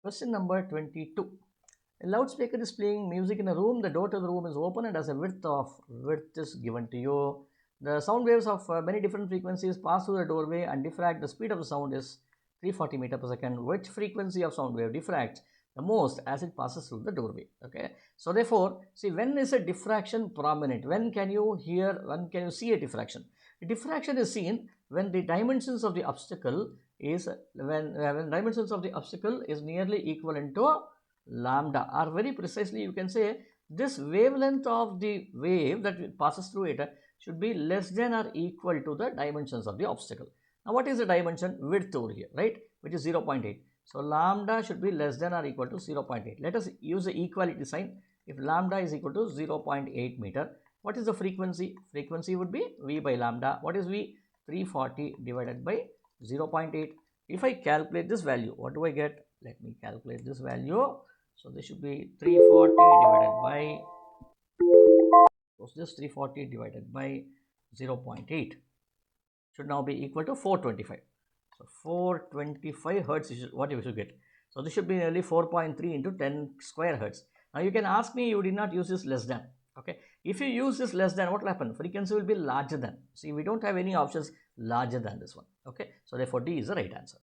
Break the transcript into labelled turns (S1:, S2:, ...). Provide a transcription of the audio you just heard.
S1: Question number 22. A loudspeaker is playing music in a room. The door to the room is open and as a width is given to you. The sound waves of many different frequencies pass through the doorway and diffract. The speed of the sound is 340 meter per second. Which frequency of sound wave diffracts the most as it passes through the doorway? Okay. So therefore, see, when is a diffraction prominent? When can you see a diffraction? A diffraction is seen when the dimensions of the obstacle is dimensions of the obstacle is nearly equivalent to lambda, or very precisely you can say this wavelength of the wave that passes through it should be less than or equal to the dimensions of the obstacle. Now what is the dimension? Width over here, right, which is 0.8. So lambda should be less than or equal to 0.8. Let us use the equality sign. If lambda is equal to 0.8 meter, what is the frequency? Frequency would be V by lambda. What is V? 340 divided by 0.8. If I calculate this value, what do I get? Let me calculate this value. So this should be 340 divided by, what's this? 340 divided by 0.8 should now be equal to 425. So 425 hertz is what you should get. So this should be nearly 4.3 into 10 square hertz. Now you can ask me, you did not use this less than. Okay, if you use this less than, what will happen? Frequency will be larger than. See, we don't have any options larger than this one. Okay, so therefore D is the right answer.